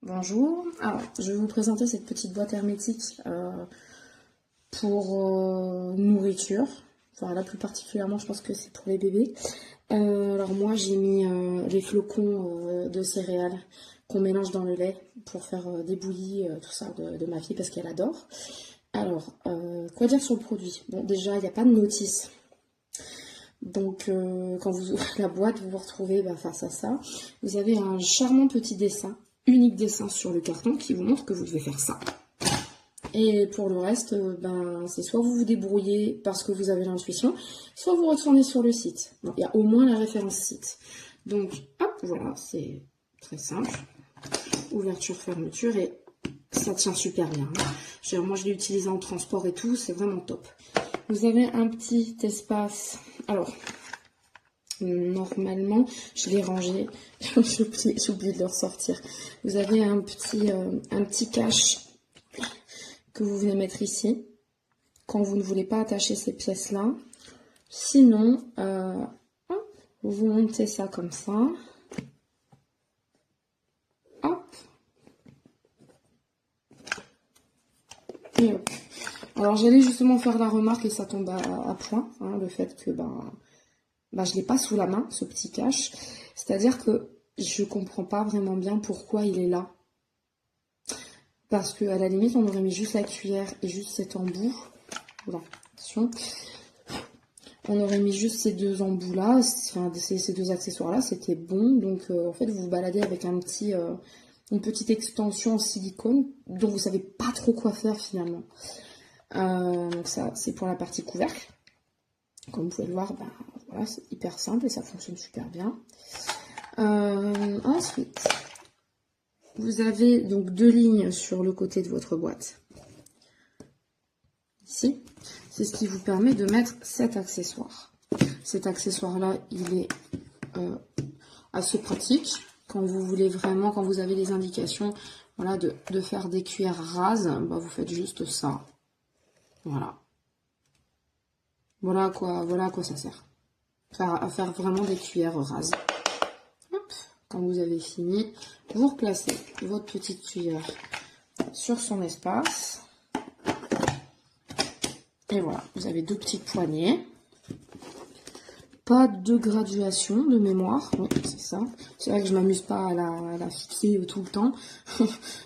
Bonjour, alors je vais vous présenter cette petite boîte hermétique pour nourriture. Enfin là plus particulièrement je pense que c'est pour les bébés. Alors moi j'ai mis les flocons de céréales qu'on mélange dans le lait pour faire des bouillies, tout ça de ma fille parce qu'elle adore. Alors, quoi dire sur le produit? Bon déjà il n'y a pas de notice. Donc quand vous ouvrez la boîte, vous vous retrouvez face à ça. Vous avez un charmant petit dessin, unique dessin sur le carton qui vous montre que vous devez faire ça. Et pour le reste, c'est soit vous vous débrouillez parce que vous avez l'intuition, soit vous retournez sur le site. Bon, il y a au moins la référence site. Donc hop, voilà, c'est très simple. Ouverture, fermeture et ça tient super bien. Moi je l'ai utilisé en transport et tout, c'est vraiment top. Vous avez un petit espace. Alors, normalement, je l'ai rangé. J'ai oublié de le ressortir. Vous avez un petit cache que vous venez mettre ici quand vous ne voulez pas attacher ces pièces-là. Sinon, vous montez ça comme ça. Hop. Et hop. Alors j'allais justement faire la remarque et ça tombe à point, hein, le fait que je l'ai pas sous la main, ce petit cache. C'est-à-dire que je comprends pas vraiment bien pourquoi il est là. Parce que à la limite on aurait mis juste la cuillère et juste cet embout. Voilà, attention. On aurait mis juste ces deux embouts là, enfin ces deux accessoires là, c'était bon. Donc en fait vous vous baladez avec une petite extension en silicone dont vous savez pas trop quoi faire finalement. Donc ça c'est pour la partie couvercle. Comme vous pouvez le voir, voilà, c'est hyper simple et ça fonctionne super bien. Ensuite, vous avez donc deux lignes sur le côté de votre boîte. Ici, c'est ce qui vous permet de mettre cet accessoire. Cet accessoire-là, il est assez pratique quand vous voulez vraiment, quand vous avez les indications, voilà, de faire des cuillères rases, vous faites juste ça. Voilà. Voilà à quoi ça sert. À faire vraiment des cuillères rases. Hop. Quand vous avez fini, vous replacez votre petite cuillère sur son espace. Et voilà, vous avez deux petites poignées. Pas de graduation de mémoire, oui, c'est ça. C'est vrai que je m'amuse pas à la fixer tout le temps.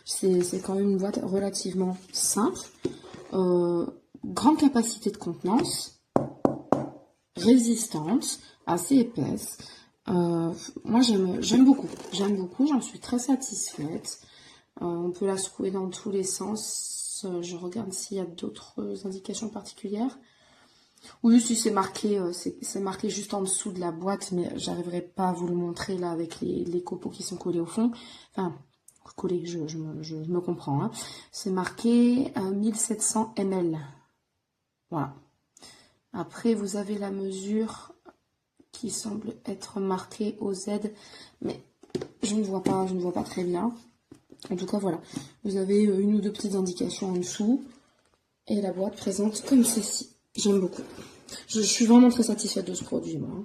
C'est quand même une boîte relativement simple. Grande capacité de contenance. Résistante, assez épaisse. Moi j'aime beaucoup, j'en suis très satisfaite. On peut la secouer dans tous les sens. Je regarde s'il y a d'autres indications particulières. Oui, si c'est marqué juste en dessous de la boîte, mais j'arriverai pas à vous le montrer là avec les copeaux qui sont collés au fond. Enfin, collés, je me comprends. Hein. C'est marqué 1700 ml. Voilà. Après, vous avez la mesure qui semble être marquée au Z, mais je ne vois pas très bien. En tout cas, voilà. Vous avez une ou deux petites indications en dessous. Et la boîte présente comme ceci. J'aime beaucoup. Je suis vraiment très satisfaite de ce produit, moi.